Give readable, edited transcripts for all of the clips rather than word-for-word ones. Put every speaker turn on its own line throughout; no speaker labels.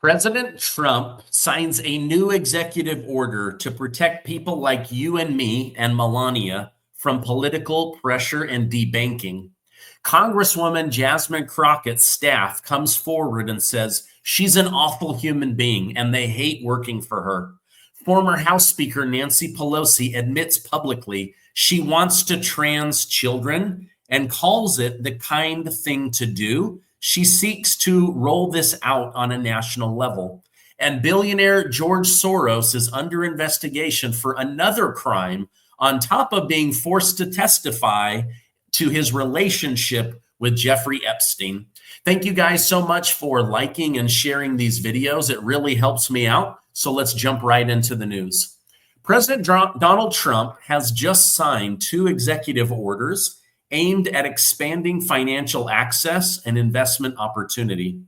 President Trump signs a new executive order to protect people like you and me and Melania from political pressure and debanking. Congresswoman Jasmine Crockett's staff comes forward and says she's an awful human being and they hate working for her. Former House Speaker Nancy Pelosi admits publicly she wants to trans children and calls it the kind thing to do. She seeks to roll this out on a national level. And billionaire George Soros is under investigation for another crime on top of being forced to testify to his relationship with Jeffrey Epstein. Thank you guys so much for liking and sharing these videos. It really helps me out. So let's jump right into the news. President Donald Trump has just signed two executive orders aimed at expanding financial access and investment opportunity.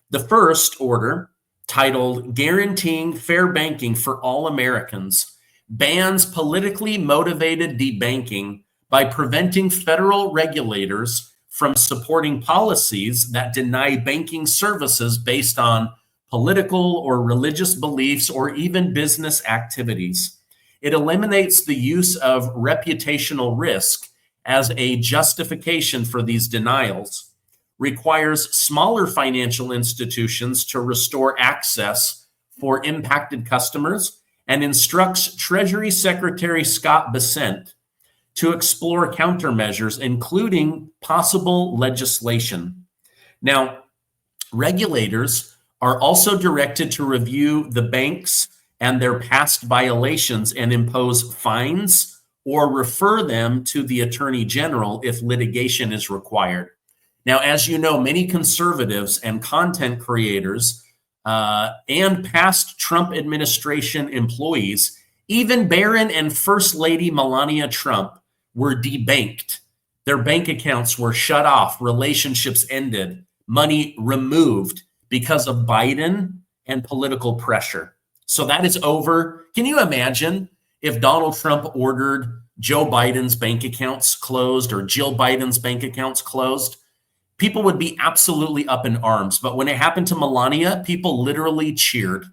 The first order, titled Guaranteeing Fair Banking for All Americans, bans politically motivated debanking by preventing federal regulators from supporting policies that deny banking services based on political or religious beliefs or even business activities. It eliminates the use of reputational risk as a justification for these denials, requires smaller financial institutions to restore access for impacted customers, and instructs Treasury Secretary Scott Bessent to explore countermeasures, including possible legislation. Now, regulators are also directed to review the banks and their past violations and impose fines or refer them to the Attorney General if litigation is required. Now, as you know, many conservatives and content creators and past Trump administration employees, even Barron and First Lady Melania Trump, were debanked. Their bank accounts were shut off, relationships ended, money removed because of Biden and political pressure. So that is over. Can you imagine if Donald Trump ordered Joe Biden's bank accounts closed or Jill Biden's bank accounts closed? People would be absolutely up in arms. But when it happened to Melania, people literally cheered.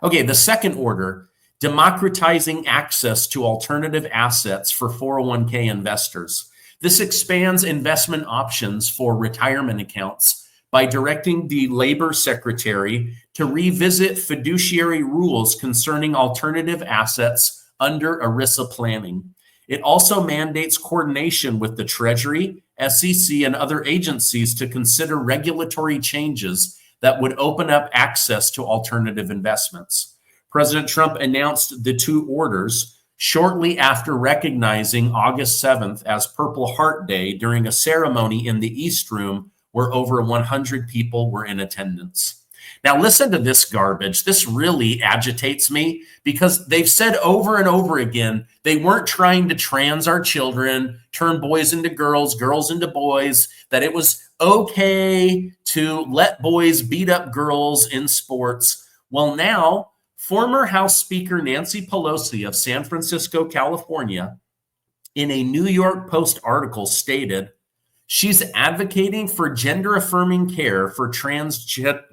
Okay, the second order, democratizing access to alternative assets for 401k investors. This expands investment options for retirement accounts by directing the Labor Secretary to revisit fiduciary rules concerning alternative assets under ERISA planning. It also mandates coordination with the Treasury, SEC, and other agencies to consider regulatory changes that would open up access to alternative investments. President Trump announced the two orders shortly after recognizing August 7th as Purple Heart Day during a ceremony in the East Room where over 100 people were in attendance. Now, listen to this garbage. This really agitates me because they've said over and over again, they weren't trying to trans our children, turn boys into girls, girls into boys, that it was okay to let boys beat up girls in sports. Well, now, former House Speaker Nancy Pelosi of San Francisco, California, in a New York Post article stated, she's advocating for gender-affirming care for transgender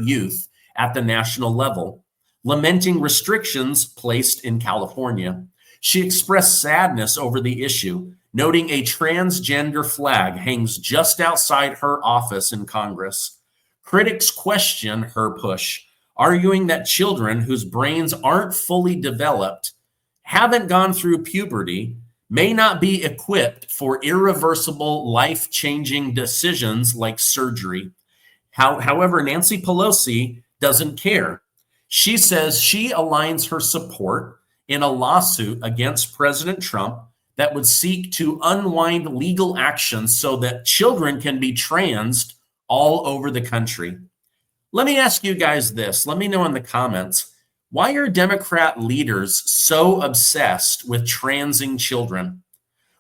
youth at the national level, lamenting restrictions placed in California. She expressed sadness over the issue, noting a transgender flag hangs just outside her office in Congress. Critics question her push, arguing that children whose brains aren't fully developed, haven't gone through puberty, may not be equipped for irreversible, life-changing decisions like surgery. However, Nancy Pelosi doesn't care. She says she aligns her support in a lawsuit against President Trump that would seek to unwind legal actions so that children can be transed all over the country. Let me ask you guys this. Let me know in the comments. Why are Democrat leaders so obsessed with transing children?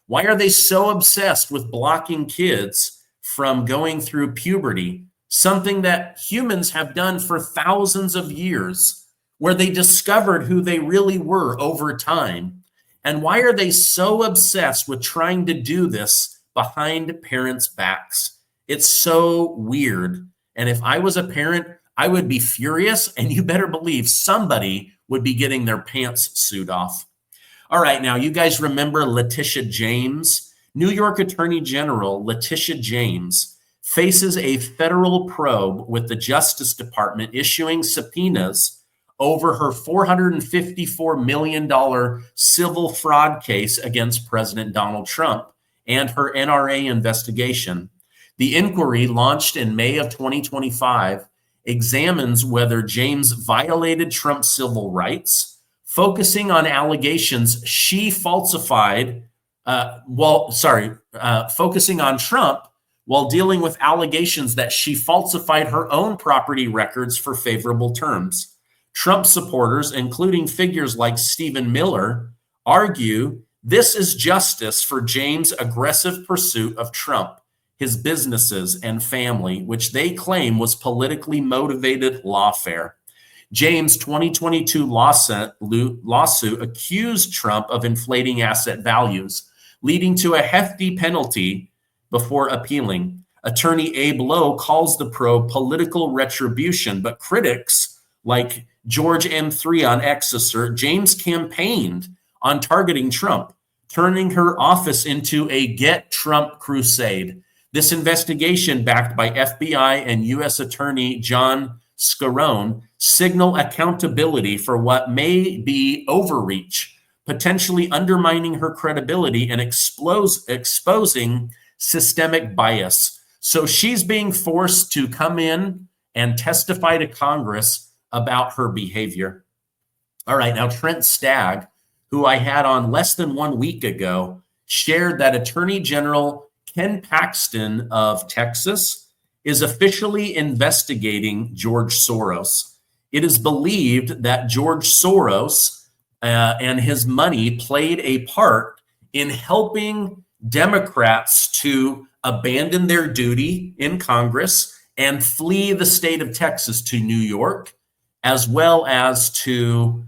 Why are they so obsessed with blocking kids from going through puberty, something that humans have done for thousands of years, where they discovered who they really were over time? And why are they so obsessed with trying to do this behind parents' backs? It's so weird. And if I was a parent, I would be furious, and you better believe somebody would be getting their pants suit off. All right, now you guys remember Letitia James? New York Attorney General Letitia James faces a federal probe with the Justice Department issuing subpoenas over her $454 million civil fraud case against President Donald Trump and her NRA investigation. The inquiry, launched in May of 2025, examines whether James violated Trump's civil rights, focusing on allegations she falsified, focusing on Trump while dealing with allegations that she falsified her own property records for favorable terms. Trump supporters, including figures like Stephen Miller, argue this is justice for James' aggressive pursuit of Trump, his businesses and family, which they claim was politically motivated lawfare. James' 2022 lawsuit accused Trump of inflating asset values, leading to a hefty penalty before appealing. Attorney Abe Lowe calls the probe political retribution, but critics like George M3 on X assert James campaigned on targeting Trump, turning her office into a Get Trump crusade. This investigation, backed by FBI and U.S. Attorney John Scarone, signal accountability for what may be overreach, potentially undermining her credibility and exposing systemic bias. So she's being forced to come in and testify to Congress about her behavior. All right, now Trent Stagg, who I had on less than 1 week ago, shared that Attorney General Ken Paxton of Texas is officially investigating George Soros. It is believed that George Soros and his money played a part in helping Democrats to abandon their duty in Congress and flee the state of Texas to New York, as well as to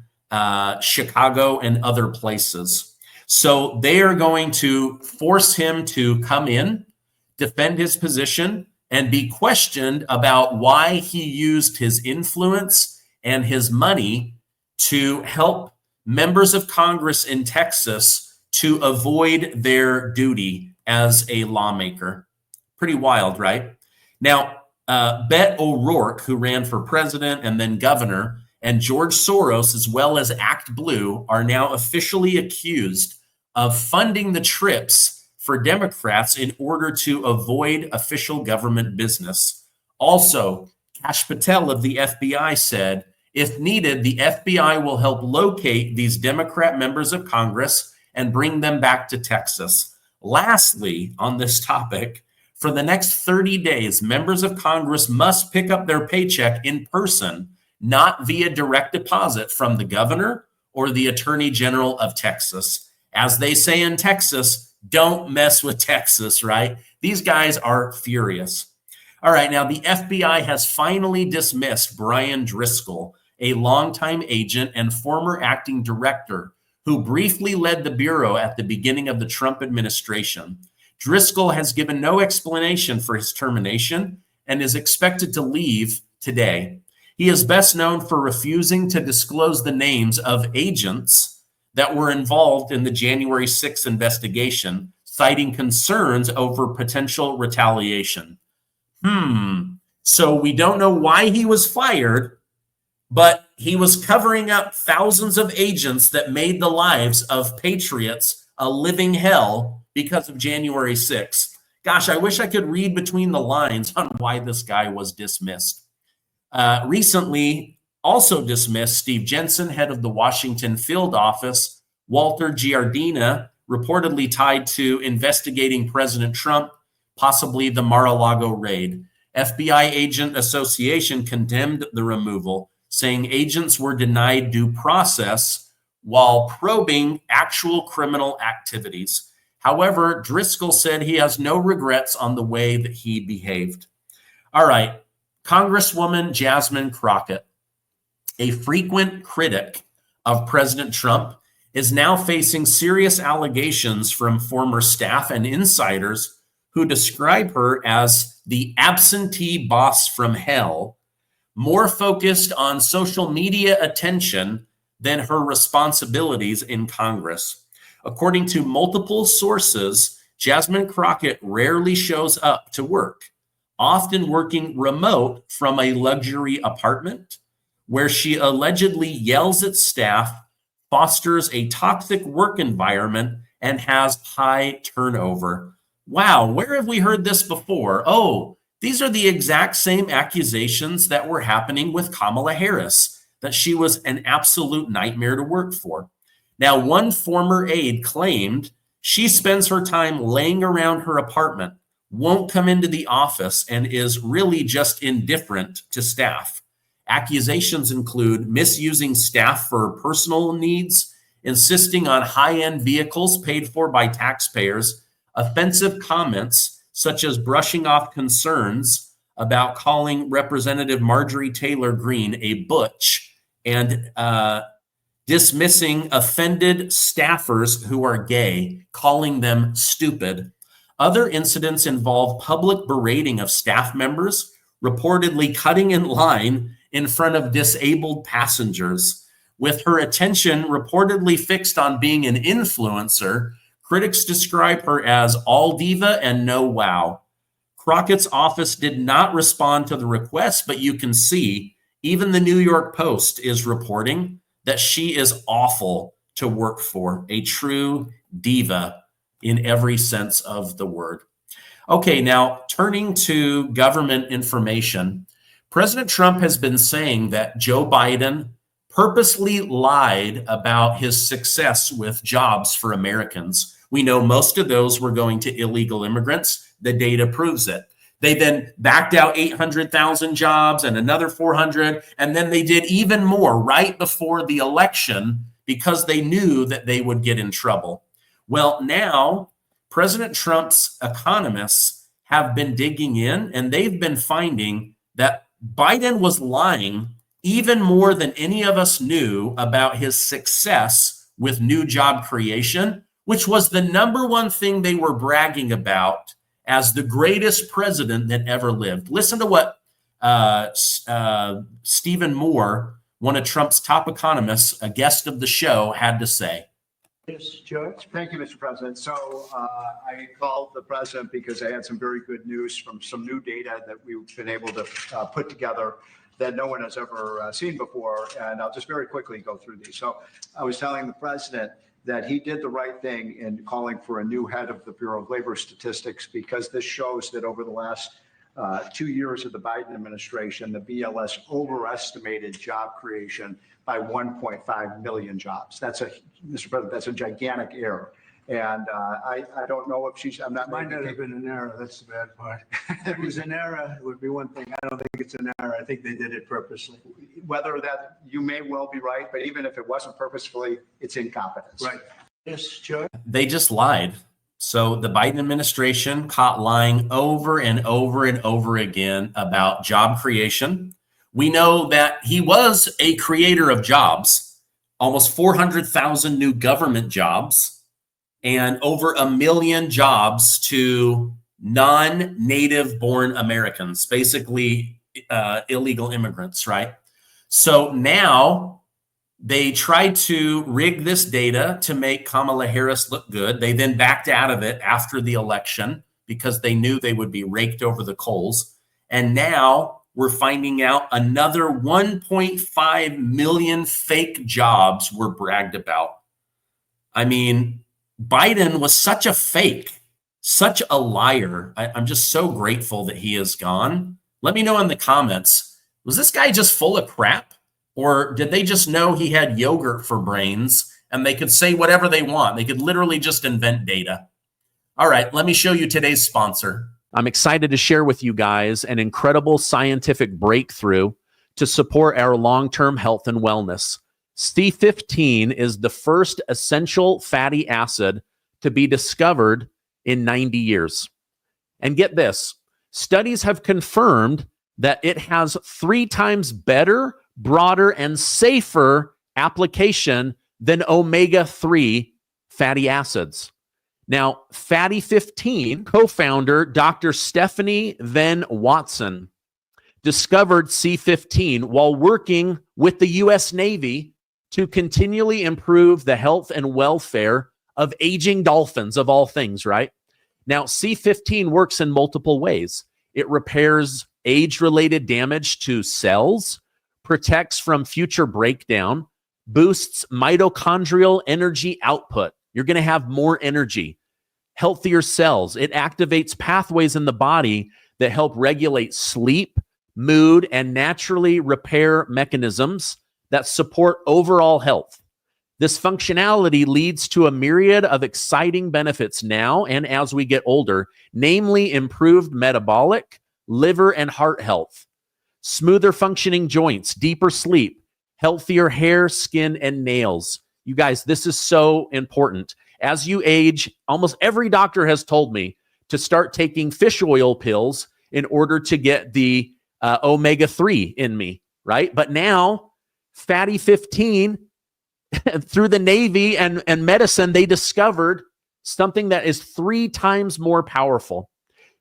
Chicago and other places. So they are going to force him to come in, defend his position, and be questioned about why he used his influence and his money to help members of Congress in Texas to avoid their duty as a lawmaker. Pretty wild, right? Now, Beto O'Rourke, who ran for president and then governor, and George Soros, as well as Act Blue, are now officially accused of funding the trips for Democrats in order to avoid official government business. Also, Kash Patel of the FBI said, if needed, the FBI will help locate these Democrat members of Congress and bring them back to Texas. Lastly, on this topic, for the next 30 days, members of Congress must pick up their paycheck in person, not via direct deposit from the governor or the Attorney General of Texas. As they say in Texas, don't mess with Texas, right? These guys are furious. All right, now the FBI has finally dismissed Brian Driscoll, a longtime agent and former acting director who briefly led the bureau at the beginning of the Trump administration. Driscoll has given no explanation for his termination and is expected to leave today. He is best known for refusing to disclose the names of agents that were involved in the January 6th investigation, citing concerns over potential retaliation. So we don't know why he was fired, but he was covering up thousands of agents that made the lives of patriots a living hell because of January 6th. Gosh, I wish I could read between the lines on why this guy was dismissed. Recently, also dismissed Steve Jensen, head of the Washington field office, Walter Giardina, reportedly tied to investigating President Trump, possibly the Mar-a-Lago raid. FBI Agent Association condemned the removal, saying agents were denied due process while probing actual criminal activities. However, Driscoll said he has no regrets on the way that he behaved. All right, Congresswoman Jasmine Crockett, a frequent critic of President Trump, is now facing serious allegations from former staff and insiders who describe her as the absentee boss from hell, more focused on social media attention than her responsibilities in Congress. According to multiple sources, Jasmine Crockett rarely shows up to work, often working remote from a luxury apartment where she allegedly yells at staff, fosters a toxic work environment, and has high turnover. Wow, where have we heard this before? Oh, these are the exact same accusations that were happening with Kamala Harris, that she was an absolute nightmare to work for. Now, one former aide claimed she spends her time laying around her apartment, won't come into the office, and is really just indifferent to staff. Accusations include misusing staff for personal needs, insisting on high-end vehicles paid for by taxpayers, offensive comments such as brushing off concerns about calling Representative Marjorie Taylor Greene a butch, and dismissing offended staffers who are gay, calling them stupid. Other incidents involve public berating of staff members, reportedly cutting in line in front of disabled passengers. With her attention reportedly fixed on being an influencer, critics describe her as all diva and no wow. Crockett's office did not respond to the request, but you can see even the New York Post is reporting that she is awful to work for, a true diva in every sense of the word. Okay, now turning to government information, President Trump has been saying that Joe Biden purposely lied about his success with jobs for Americans. We know most of those were going to illegal immigrants. The data proves it. They then backed out 800,000 jobs and another 400, and then they did even more right before the election because they knew that they would get in trouble. Well, now President Trump's economists have been digging in, and they've been finding that Biden was lying even more than any of us knew about his success with new job creation, which was the number one thing they were bragging about as the greatest president that ever lived. Listen to what Stephen Moore, one of Trump's top economists, a guest of the show, had to say.
Yes, George. Thank you, Mr. President. So I called the president because I had some very good news from some new data that we've been able to put together that no one has ever seen before. And I'll just very quickly go through these. So I was telling the president that he did the right thing in calling for a new head of the Bureau of Labor Statistics, because this shows that over the last 2 years of the Biden administration, the BLS overestimated job creation by 1.5 million jobs. That's Mr. President, that's a gigantic error. And I don't know if she's, I'm not.
Might not have been an error. That's the bad part. If it was an error, it would be one thing. I don't think it's an error. I think they did it purposely.
Whether that, you may well be right, but even if it wasn't purposefully, it's incompetence.
Right. Yes, George.
They just lied. So the Biden administration caught lying over and over and over again about job creation. We know that he was a creator of jobs, almost 400,000 new government jobs, and over 1 million jobs to non-native born Americans, basically illegal immigrants, right? So now they tried to rig this data to make Kamala Harris look good. They then backed out of it after the election because they knew they would be raked over the coals. And now we're finding out another 1.5 million fake jobs were bragged about. I mean, Biden was such a fake, such a liar. I'm just so grateful that he is gone. Let me know in the comments, was this guy just full of crap? Or did they just know he had yogurt for brains and they could say whatever they want? They could literally just invent data. All right, let me show you today's sponsor. I'm excited to share with you guys an incredible scientific breakthrough to support our long-term health and wellness. C15 is the first essential fatty acid to be discovered in 90 years. And get this, studies have confirmed that it has 3 times better, broader, and safer application than omega-3 fatty acids. Now, Fatty 15 co-founder Dr. Stephanie Venn Watson
discovered C-15 while working with the U.S. Navy to continually improve the health and welfare of aging dolphins, of all things, right? Now, C-15 works in multiple ways. It repairs age-related damage to cells, protects from future breakdown, boosts mitochondrial energy output. You're going to have more energy, healthier cells. It activates pathways in the body that help regulate sleep, mood, and naturally repair mechanisms that support overall health. This functionality leads to a myriad of exciting benefits now and as we get older, namely improved metabolic, liver, and heart health, smoother functioning joints, deeper sleep, healthier hair, skin, and nails. You guys, this is so important. As you age, almost every doctor has told me to start taking fish oil pills in order to get the omega-3 in me, right? But now, fatty 15, through the Navy and medicine, they discovered something that is 3 times more powerful.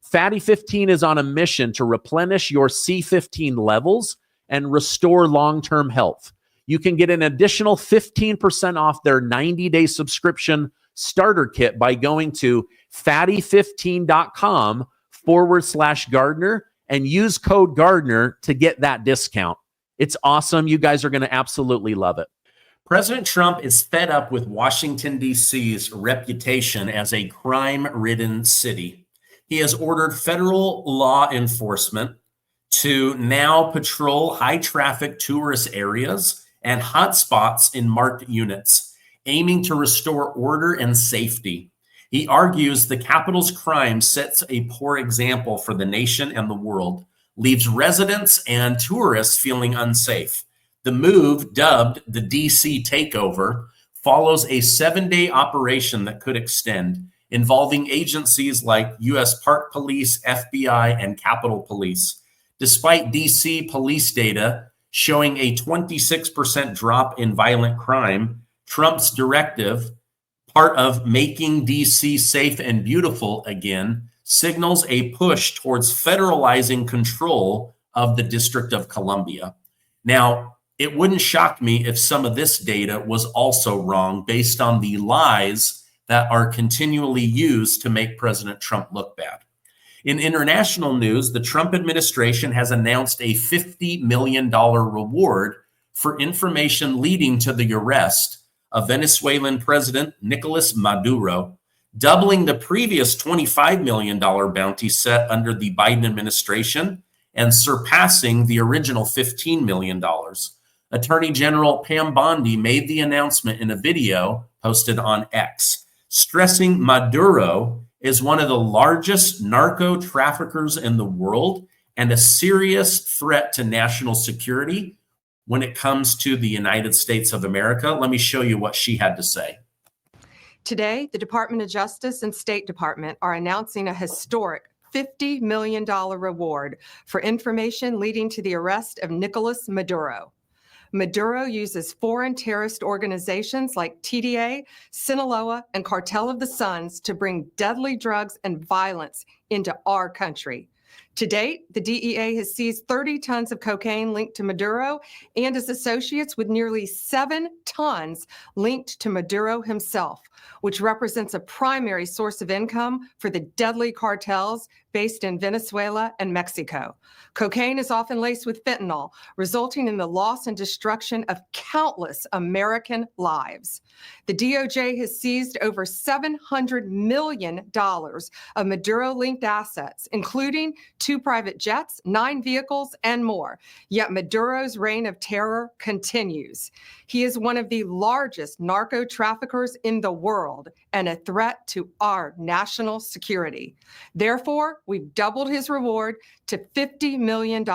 Fatty 15 is on a mission to replenish your C15 levels and restore long-term health. You can get an additional 15% off their 90-day subscription starter kit by going to fatty15.com/Gardner and use code Gardner to get that discount. It's awesome. You guys are going to absolutely love it.
President Trump is fed up with Washington, D.C.'s reputation as a crime-ridden city. He has ordered federal law enforcement to now patrol high-traffic tourist areas and hotspots in marked units, aiming to restore order and safety. He argues the Capitol's crime sets a poor example for the nation and the world, leaves residents and tourists feeling unsafe. The move, dubbed the DC takeover, follows a 7-day operation that could extend, involving agencies like U.S. Park Police, FBI, and Capitol Police. Despite DC police data showing a 26% drop in violent crime, Trump's directive, part of making DC safe and beautiful again, signals a push towards federalizing control of the District of Columbia. Now, it wouldn't shock me if some of this data was also wrong based on the lies that are continually used to make President Trump look bad. In international news, the Trump administration has announced a $50 million reward for information leading to the arrest of Venezuelan President Nicolas Maduro, doubling the previous $25 million bounty set under the Biden administration and surpassing the original $15 million. Attorney General Pam Bondi made the announcement in a video posted on X, stressing Maduro is one of the largest narco traffickers in the world and a serious threat to national security when it comes to the United States of America. Let me show you what she had to say.
Today, the Department of Justice and State Department are announcing a historic $50 million reward for information leading to the arrest of Nicolas Maduro. Maduro uses foreign terrorist organizations like TDA, Sinaloa, and Cartel of the Suns to bring deadly drugs and violence into our country. To date, the DEA has seized 30 tons of cocaine linked to Maduro and his associates, with nearly 7 tons linked to Maduro himself, which represents a primary source of income for the deadly cartels based in Venezuela and Mexico. Cocaine is often laced with fentanyl, resulting in the loss and destruction of countless American lives. The DOJ has seized over $700 million of Maduro-linked assets, including 2 private jets, 9 vehicles, and more. Yet Maduro's reign of terror continues. He is one of the largest narco traffickers in the world and a threat to our national security. Therefore, we've doubled his reward to $50 million.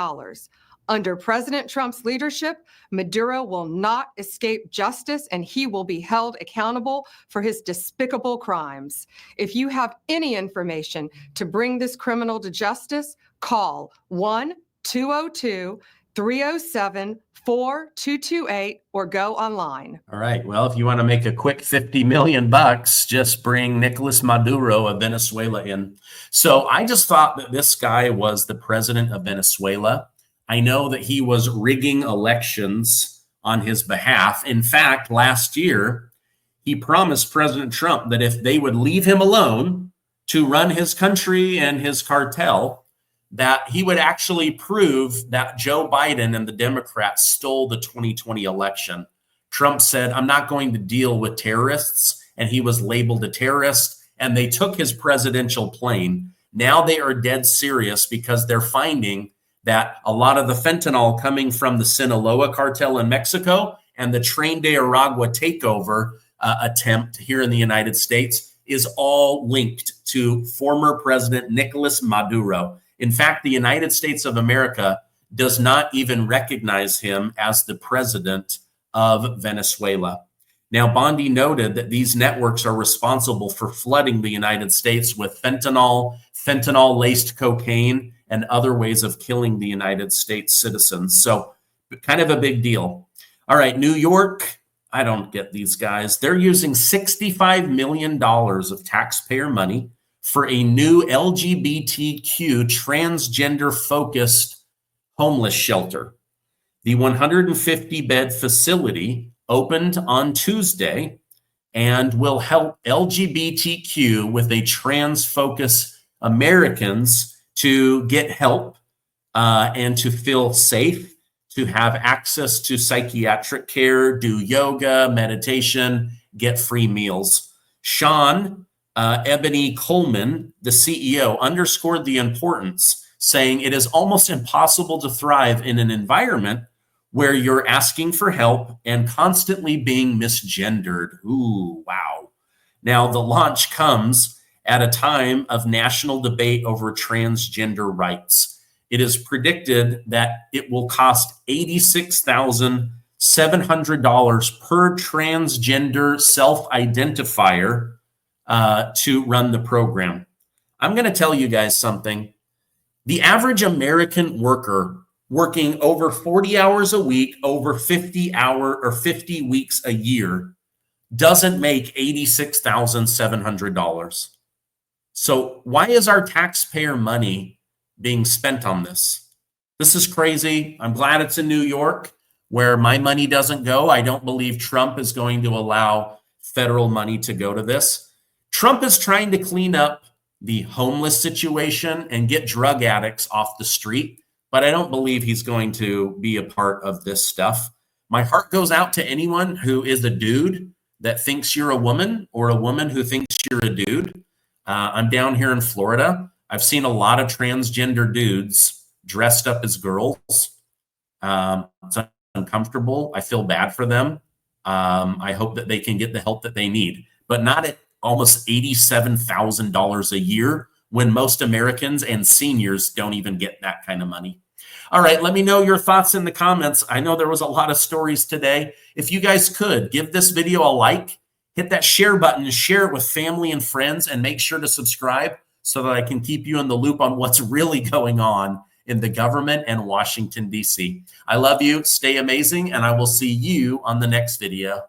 Under President Trump's leadership, Maduro will not escape justice, and he will be held accountable for his despicable crimes. If you have any information to bring this criminal to justice, call 1-202-307-4228 or go online.
All right. Well, if you want to make a quick $50 million, just bring Nicolas Maduro of Venezuela in. So I just thought that this guy was the president of Venezuela. I know that he was rigging elections on his behalf. In fact, last year, he promised President Trump that if they would leave him alone to run his country and his cartel, that he would actually prove that Joe Biden and the Democrats stole the 2020 election. Trump said, I'm not going to deal with terrorists, and he was labeled a terrorist, and they took his presidential plane. Now they are dead serious because they're finding that a lot of the fentanyl coming from the Sinaloa cartel in Mexico and the Tren de Aragua takeover attempt here in the United States is all linked to former President Nicolas Maduro. In fact, the United States of America does not even recognize him as the president of Venezuela. Now, Bondi noted that these networks are responsible for flooding the United States with fentanyl-laced cocaine, and other ways of killing the United States citizens. So kind of a big deal. All right, New York, I don't get these guys. They're using $65 million of taxpayer money for a new LGBTQ transgender-focused homeless shelter. The 150-bed facility opened on Tuesday and will help LGBTQ with a trans-focused Americans to get help and to feel safe, to have access to psychiatric care, do yoga, meditation, get free meals. Sean Ebony Coleman, the CEO, underscored the importance, saying it is almost impossible to thrive in an environment where you're asking for help and constantly being misgendered. Ooh, wow. Now, the launch comes at a time of national debate over transgender rights. It is predicted that it will cost $86,700 per transgender self-identifier to run the program. I'm going to tell you guys something. The average American worker working over 40 hours a week, over 50 weeks a year, doesn't make $86,700. So why is our taxpayer money being spent on this? This is crazy. I'm glad it's in New York where my money doesn't go. I don't believe Trump is going to allow federal money to go to this. Trump is trying to clean up the homeless situation and get drug addicts off the street, but I don't believe he's going to be a part of this stuff. My heart goes out to anyone who is a dude that thinks you're a woman or a woman who thinks you're a dude. I'm down here in Florida. I've seen a lot of transgender dudes dressed up as girls. It's uncomfortable. I feel bad for them. I hope that they can get the help that they need, but not at almost $87,000 a year when most Americans and seniors don't even get that kind of money. All right, let me know your thoughts in the comments. I know there was a lot of stories today. If you guys could, give this video a like, hit that share button and share it with family and friends, and make sure to subscribe so that I can keep you in the loop on what's really going on in the government and Washington, D.C. I love you. Stay amazing, and I will see you on the next video.